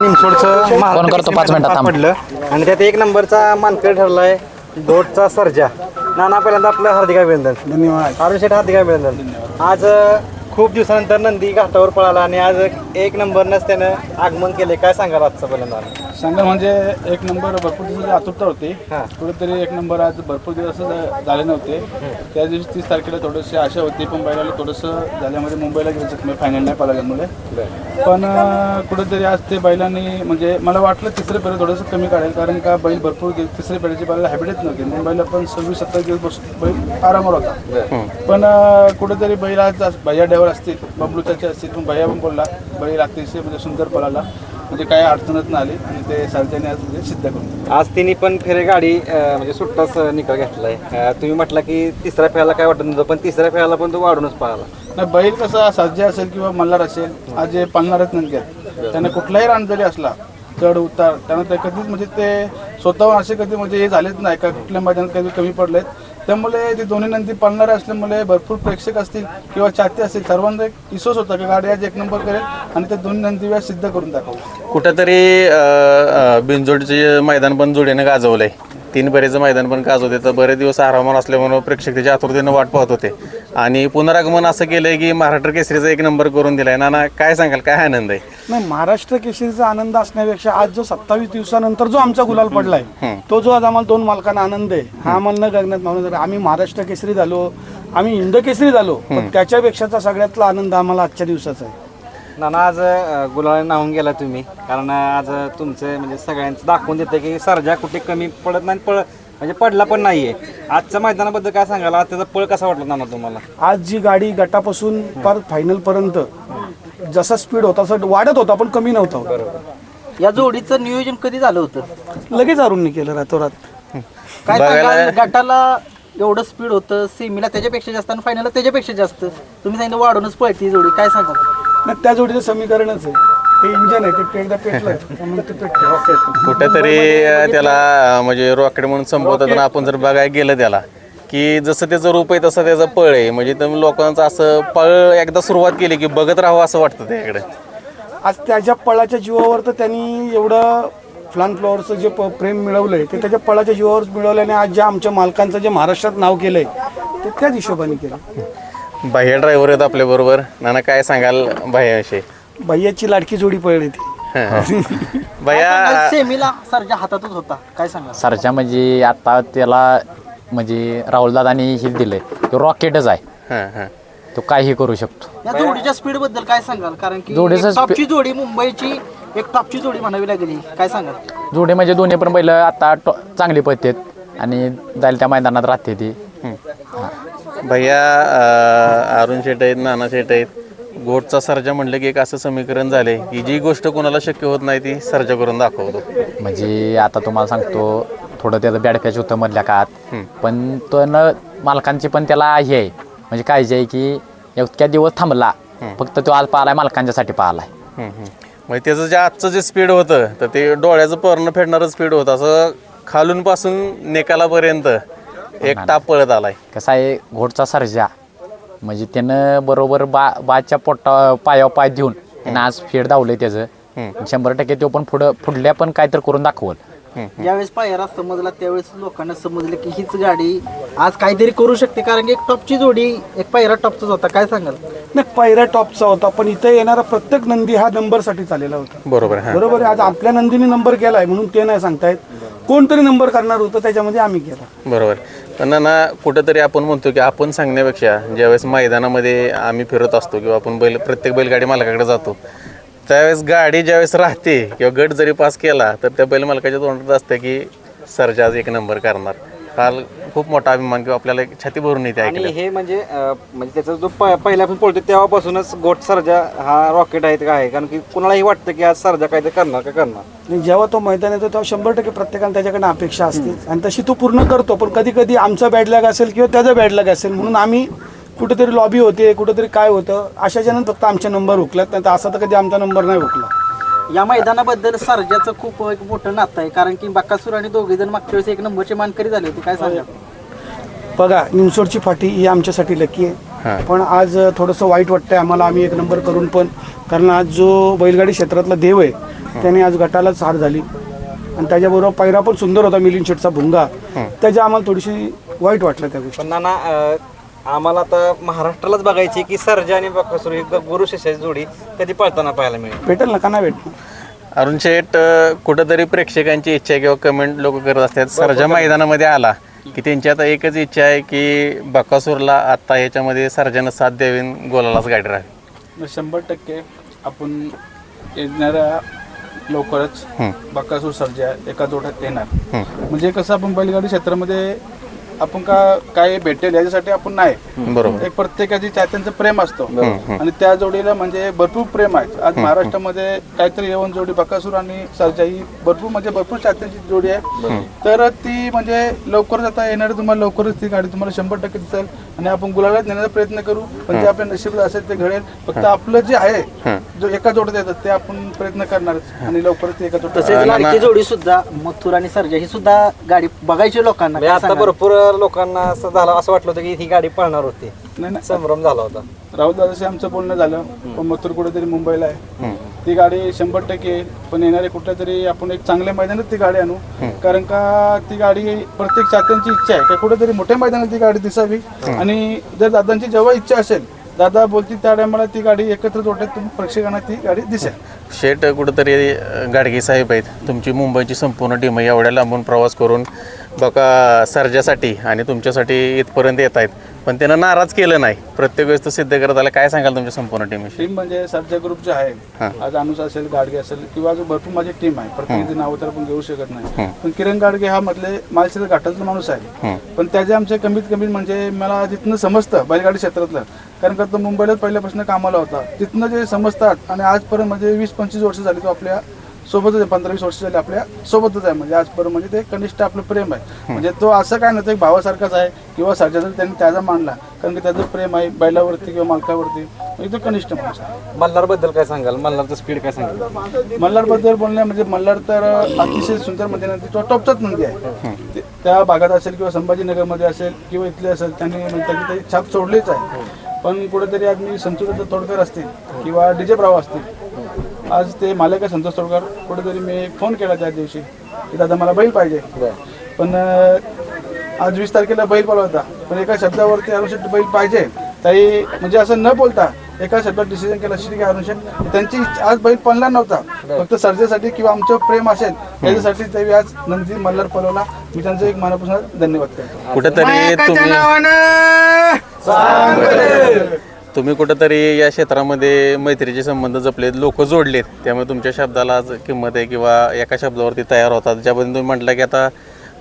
निमसोडचं phone करतो 5 मिनिटात पडलं आणि त्यात एक नंबरचा मानकरी ठरलाय घोटचा सर्जा. नाना पहिल्यांदा आपलं हार्दिक अभिनंदन. धन्यवाद. अरुण शेठ हार्दिक अभिनंदन. आज खूप दिवसानंतर नंदी घाटावर पळाला आणि आज एक नंबरनंच त्यानं आगमन केले. काय सांगाल आजचं पहिल्यांदा? सांगा म्हणजे एक नंबर भरपूर दिवस आतुरता होती. हां. कुठेतरी एक नंबर आज भरपूर दिवस झाले नव्हते. त्या दिवशी 30 तारखेला थोडीशी आशा होती, पण बैलाला थोडंसं झाल्यामध्ये मुंबईला गेलं फायनल नाही पळाल्यामुळे. पण कुठेतरी आज ते बैलांनी म्हणजे मला वाटलं तिसरे फेरे थोडंसं कमी काढेल, कारण का बैल भरपूर तिसरे फेऱ्याची बैलाला हॅबिटच नव्हते. मुंबईला पण 26-27 दिवस बसून बैल आरामावर होता. पण कुठेतरी बैल आज भैया ड्रायव्हर असतील, बबलूचाचे असतील, पण भैया पण बोलला बैल अतिशय म्हणजे सुंदर पळाला, म्हणजे काय अडचणच नाही आली आणि ते सारख्याने आज म्हणजे सिद्ध करून आज तिने पण फेरे गाडी म्हणजे सुट्टाच निकाल घेतलाय. तुम्ही म्हटलं की तिसऱ्या फेऱ्याला काय वाटत नव्हतं, पण तिसऱ्या फेऱ्याला पण तो वाढूनच पळाला. नाही. बैल कसा सर्जा असेल किंवा मल्हार असेल, आज जे पाळणारच नंतर त्याने कुठलाही रान जरी असला चढ उतार त्यानं ते कधीच म्हणजे ते स्वतःहून असे कधी म्हणजे हे झालेच नाही का कुठल्या मैदानात कधी कमी पडलेत. त्यामुळे ते दोन्ही नंदी पाळणारे असल्यामुळे भरपूर प्रेक्षक असतील किंवा चाहते असतील, सर्वांचा एक विश्वास होता की गाडी आज एक नंबर करेल आणि ते दोन्ही नंदी वेळा सिद्ध करून दाखवलं. कुठंतरी बिनजोडचे मैदान पण जोडीनं गाजवलंय. 3 बरेचं मैदान पण गाजवते, तर बरेच दिवस आरामावर असल्यामुळे प्रेक्षक त्याच्या आतुरतेनं वाट पाहत होते आणि पुनरागमन असं केलंय की महाराष्ट्र केसरीचा एक नंबर करून दिलाय. नाना काय सांगाल, काय आनंद आहे? नाही, महाराष्ट्र केसरीचा आनंद असण्यापेक्षा आज जो 27 दिवसानंतर जो आमचा गुलाल पडलाय तो जो आज आम्हाला 2 मालकांना आनंद आहे हा आम्हाला न गगनात मावणार. आम्ही महाराष्ट्र केसरी झालो, आम्ही हिंद केसरी झालो, पण त्याच्यापेक्षाचा सगळ्यातला आनंद आम्हाला आजच्या दिवसाचा आहे. नाना आज गुलाला नाहून गेला तुम्ही, कारण आज तुमचं म्हणजे सगळ्यांचं दाखवून देतं की सर्जा कुठे कमी पडत नाही, म्हणजे पडला पण नाहीये. आजच्या मैदानाबद्दल काय सांगाल? आज त्याचा पळ कसा वाटला नाना तुम्हाला? आज जी गाडी गटापासून पर फायनल पर्यंत जसा स्पीड होता तसं वाढत होता, पण कमी नव्हता. या जोडीचं नियोजन कधी झालं होतं? लगेच अरुणने केलं रातोरात. काय सांगाल? गटाला एवढं स्पीड होतं, सेमीला त्याच्यापेक्षा जास्त आणि फायनलला त्याच्यापेक्षा जास्त. तुम्ही सांगितलं वाढूनच पळती जोडी, काय सांगाल? नाही, त्या जोडीचं समीकरणच आहे, ते इंजन आहे, ते एकदा पेटलं त्यामुळे ते पेटलं. कुठेतरी त्याला म्हणजे रॉकेट म्हणून संबोधतात. आपण जर बघायला गेलं त्याला की जसं त्याचं रूप आहे तसं त्याचं पळ आहे. म्हणजे तुम्ही लोकांचं असं पळ एकदा सुरुवात केली की बघत राहावं असं वाटतं त्याकडे. आज त्याच्या पळाच्या जीवावर तर त्यांनी एवढं फ्लान फ्लॉवरचं जे प्रेम मिळवलंय ते त्याच्या पळाच्या जीवावर मिळवल्याने आज ज्या आमच्या मालकांचं जे महाराष्ट्रात नाव केलंय ते त्याच हिशोबाने केलं. बाह्य ड्रायव्हर आहेत आपल्याबरोबर. नाना काय सांगाल बाह्याविषयी? भैयाची लाडकी जोडी पळली ती. बाह्या सेमीला सर्जा हातातच होता, काय सांगाल? सरच्या म्हणजे आता त्याला म्हणजे राहुलदादांनी हे दिलंय, तो रॉकेटच आहे, हां हां तो काहीही करू शकतो. या जोडीच्या स्पीड बद्दल काय सांगाल? कारण की जोडीचं एक टॉपची जोडी, मुंबईची एक टॉपची जोडी म्हणावी लागली, काय सांगाल? जोडे म्हणजे दोन्ही पण बैल आता चांगली पळतात आणि जाईल त्या मैदानात राहते ती. भैया अरुण शेट आहेत, नाना शेट आहेत. गोटचा सर्जा म्हटलं की एक असं समीकरण झालंय की जी गोष्ट कोणाला शक्य होत नाही ती सर्जा करून दाखवतो. म्हणजे आता तुम्हाला सांगतो, थोडं त्याचं बॅड पॅच होतं मधल्या काळात, पण तो मालकांची पण त्याला हे आहे म्हणजे काळजी आहे की इतक्या दिवस थांबला, फक्त तो आज पाहिलाय मालकांच्यासाठी पाहिलाय. म्हणजे त्याचं जे आजचं जे स्पीड होतं तर ते डोळ्याचं पर्ण फेडणारं स्पीड होतं. असं खालून पासून निकालापर्यंत एक टाप पळत आलाय. कसा आहे घोटचा सर्जा म्हणजे त्यानं बरोबर बाच्या पायावर पाय देऊन त्यानं आज फेड धावलंय त्याचं. 100% तो पण पुढल्या पण काहीतरी करून दाखवल. ज्यावेळेस पायरा समजला त्यावेळेस लोकांना समजलं की हीच गाडी आज काहीतरी करू शकते, कारण की एक टॉपची जोडी, एक पायरा टॉपचाच होता, काय सांगाल? नाही, पहिला टॉपचा होता, पण इथे येणारा प्रत्येक नंदी हा नंबरसाठी चाललेला होता. बरोबर आहे. बरोबर आहे. आज आपल्या नंदीने नंबर केलाय म्हणून ते नाही सांगतायत, कोणतरी नंबर करणार होतं त्याच्यामध्ये आम्ही केला. बरोबर. पण ना कुठंतरी आपण म्हणतो की आपण सांगण्यापेक्षा ज्यावेळेस मैदानामध्ये आम्ही फिरत असतो किंवा आपण प्रत्येक बैलगाडी मालकाकडे जातो त्यावेळेस गाडी ज्यावेळेस राहते किंवा गट जरी पास केला तर त्या बैल मालकाच्या तोंडात असतं की सर्जा आज एक नंबर करणार. काल खूप मोठा अभिमान किंवा आपल्याला एक छाती भरून येते आणि ऐकलं. हे म्हणजे त्याचा जो पहिला आपण पळतो तेव्हापासूनच गोट सर्जा हा रॉकेट आहे का आहे, कारण की कुणालाही वाटतं की आज सर्जा काहीतरी करणार. आणि जेव्हा तो मैदान येतो तेव्हा 100% प्रत्येकाने त्याच्याकडे अपेक्षा असते आणि तशी तो पूर्ण करतो. पण कधी कधी आमचा बॅड लॅग असेल किंवा त्याचा बॅड लॅग असेल म्हणून आम्ही कुठेतरी लॉबी होते, कुठेतरी काय होतं अशाच्यानं फक्त आमचे नंबर हुकल्यात, नाही तर असा तर कधी आमचा नंबर नाही हुकला. या मैदानाबद्दल सर्जाचं खूप एक मोठं नातं आहे, कारण की बकासूर आणि दोघे जण मागच्या वेळेस एक नंबरचे मानकरी झाले होते, काय सांगाल? बघा, निमसोडची फाटी ही आमच्यासाठी लकी आहे, पण आज थोडंसं वाईट वाटतंय आम्हाला, आम्ही एक नंबर करून पण, कारण आज जो बैलगाडी क्षेत्रातला देव आहे त्याने आज गटालाच हार झाली आणि त्याच्याबरोबर पैरा पण सुंदर होता मिलिंद शेटचा भुंगा, त्याच्या आम्हाला थोडीशी वाईट वाटलं त्या गोष्टी. पण नाना आम्हाला आता महाराष्ट्रालाच बघायची की सर्जा आणि बकासूर ही गुरु शिष्याची जोडी कधी पळताना पाहायला मिळेल. भेटेल ना, का नाही भेटणार. अरुण शेठ, कुठंतरी प्रेक्षकांची इच्छा किंवा कमेंट लोक करत असतात, सर्जा मैदानामध्ये आला की त्यांची आता एकच इच्छा आहे की बकासूरला आता याच्यामध्ये सर्जानं साथ द्यावी, गोलालाच गाडी राहावी. 100% आपण येणाऱ्या लवकरच बकासूर सर्जा एका जोड्यात येणार. म्हणजे कसं आपण बैलगाडी क्षेत्रामध्ये आपण काय भेटेल याच्यासाठी आपण नाही, बरोबर. एक प्रत्येकाची चाहत्यांचं प्रेम असतो आणि त्या जोडीला म्हणजे भरपूर प्रेम आहे. आज महाराष्ट्रामध्ये काहीतरी येऊन जोडी बकासूर आणि सर्जा ही भरपूर चाहत्यांची जोडी आहे. तर ती म्हणजे लवकरच आता येणार, तुम्हाला लवकरच ती गाडी तुम्हाला 100% दिसेल आणि आपण गुलालात नेण्याचा प्रयत्न करू. पण ते आपल्या नशिबात असेल ते घडेल. फक्त आपलं जे आहे जो एका जोड्यात येतात ते आपण प्रयत्न करणारच आणि लवकरच ते एका जोड्यात. तसेच लाडकी जोडी सुद्धा मथुर आणि सर्जा ही सुद्धा गाडी बघायची लोकांना. म्हणजे आता भरपूर लोकांना असं वाटलं होतं की ही गाडी पळणार होती, नाही संभ्रम झाला होता. राहुल दादाशी आमचं बोलणं झालं, पण मथुर कुठेतरी मुंबईला आहे. ती गाडी 100% येईल, पण येणारे कुठल्या तरी आपण एक चांगल्या मैदानात ती गाडी आणू. कारण का ती गाडी प्रत्येक चाहत्यांची इच्छा आहे का कुठेतरी मोठ्या मैदानात ती गाडी दिसावी. आणि जर दादांची जेव्हा इच्छा असेल, दादा बोलतील त्या टायमाला ती गाडी एकत्र जोड्यात प्रेक्षकांना ती गाडी दिसेल. शेठ, कुठंतरी गाडगे साहेब आहेत, तुमची मुंबईची संपूर्ण टीम एवढ्या लांबून प्रवास करून बघा सर्जासाठी आणि तुमच्यासाठी इथपर्यंत येत आहेत, पण त्यानं नाराज केलं नाही, प्रत्येक वेळेस तो सिद्ध करत आला. काय सांगाल तुमच्या संपूर्ण टीमविषयी? टीम म्हणजे सर्जा ग्रुप जे आहे, आज अनुस असेल, गाडगे असेल किंवा अजून भरपूर माझी टीम आहे. प्रत्येकाची नावं तर आपण घेऊ शकत नाही, पण किरण गाडगे हा मधले मालशेर घाटातला माणूस आहे. पण त्याचे आमचे कमीत कमी म्हणजे मला जिथनं समजतं बैलगाडी क्षेत्रातलं, कारण का तो मुंबईलाच पहिल्यापासून कामाला होता, तिथनं जे समजतात आणि आजपर्यंत म्हणजे 20-25 वर्ष झाली तो आपल्या सोबतच आहे, 15-20 वर्ष झाली आपल्या सोबतच आहे. म्हणजे आजपर्यंत म्हणजे ते कनिष्ठ आपलं प्रेम आहे. म्हणजे तो असं काय नव्हतं, एक भावासारखाच आहे किंवा सर्जा जर त्यांनी त्याचा मांडला, कारण की त्याचं प्रेम आहे बैलावरती किंवा मालकावरती, म्हणजे तो कनिष्ठ माणूस आहे. मल्हारबद्दल काय सांगाल? मल्हारचं स्पीड काय सांगाल? मल्हारबद्दल बोलण्या म्हणजे मल्हार तर अतिशय सुंदर म्हणजे नंदी, तो टॉपचाच नंदी आहे. त्या भागात असेल किंवा संभाजीनगरमध्ये असेल किंवा इथले असेल, त्यांनी त्याची छाप सोडलीच आहे. पण कुठेतरी आज मी संतोष तोडकर असतील किंवा DJ ब्राव असतील, आज ते मालक आहे संतोष तोडकर, कुठेतरी मी फोन केला त्या दिवशी की दादा मला बैल पाहिजे. पण आज 20 तारखेला बैल पाहिला होता, पण एका शब्दावरती अनुषेट बैल पाहिजे ताई म्हणजे असं न बोलता एका शब्दात डिसिजन केला की अनुषेट त्यांची आज बैल पळणार नव्हता, फक्त सर्जेसाठी किंवा आमचं प्रेम असेल त्याच्यासाठी त्यांनी आज नंदी मल्हार पळवला. मी त्यांचं एक मनापासून धन्यवाद करतो. कुठेतरी तुम्ही कुठेतरी या क्षेत्रामध्ये मैत्रीचे संबंध जपलेत, लोक जोडलेत, त्यामुळे तुमच्या शब्दाला आज किंमत आहे किंवा एका शब्दावरती तयार होतात. ज्याबद्दल तुम्ही म्हटलं की आता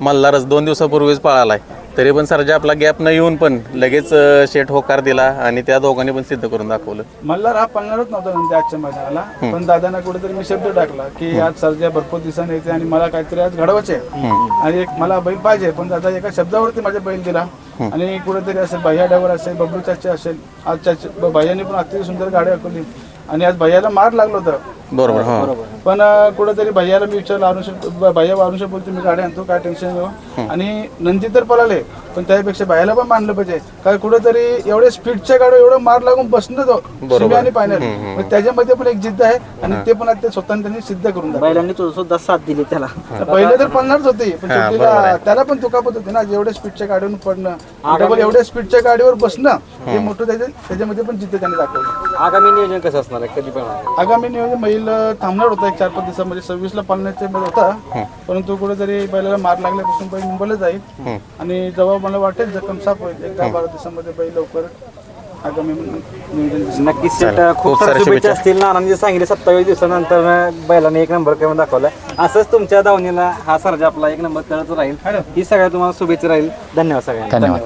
मल्हारच 2 दिवसापूर्वीच पळाला आहे, तरी पण सर्जा आपला गॅप न येऊन पण लगेच शेठ होकार दिला आणि त्या दोघांनी पण सिद्ध करून दाखवलं. मल्हार हा पळणारच नव्हता नंतर आजच्या मैदानाला, पण दादांना कुठेतरी मी शब्द टाकला की आज सर्जा भरपूर दिवसांनी येते आणि मला काहीतरी आज घडवायचे आणि एक मला बैल पाहिजे. पण दादा एका शब्दावरती माझा बैल दिला आणि कुठेतरी असेल भैया ड्रायव्हर असेल, बबलू चाचे असेल, आज भैयाने पण अतिशय सुंदर गाडी हाकवली आणि आज भैयाला मार लागलं होतं. बरोबर, हो. पण कुठेतरी भैयाला मी विचारलं, भैया अनुषेट बोलतो मी गाडी आणतो, काय टेन्शन घेऊ. आणि नंदी तर पळाले, पण त्यापेक्षा भैयाला पण मानलं पाहिजे, काय कुठेतरी एवढ्या स्पीडच्या गाडी एवढं मार लागून बसणं तो आणि फायनल त्याच्यामध्ये पण एक जिद्द आहे आणि ते पण ते स्वतःने त्यांनी सिद्ध करून दाखवलं. बैलांनी तो सुद्धा साथ दिली त्याला. पहिले तर पळणारच होते, पण शेवटीला त्याला पण दुखापत होते ना, एवढ्या स्पीडच्या गाडीवर पडणं, डबल एवढ्या स्पीडच्या गाडीवर बसणं, हे मोठं त्याच्यामध्ये पण जिद्द त्यांनी दाखवलं. आगामी नियोजन कसं असणार आहे, कधी पण आगामी नियोजन बैल थांबणार होता 1-4-5 दिवसामध्ये, 26ला पालण्याचा होता, परंतु कुठेतरी बैलाला मार लागल्यापासून बैल मुंबईला जाईल आणि जेव्हा मला वाटेल जखम साफ होईल 1-10-12 दिवसामध्ये बैल लवकर आगामी नियोजन दिसेल. नक्कीच शेठ, खूप साऱ्या शुभेच्छा असतील. नानांनी सांगितले 27 दिवसानंतर बैलाने 1 नंबर करून दाखवला. असंच तुमच्या दावणीला हा सर्जा आपला 1 नंबर करत राहील. ही सगळ्या तुम्हाला शुभेच्छा राहील. धन्यवाद सगळ्यांना. धन्यवाद.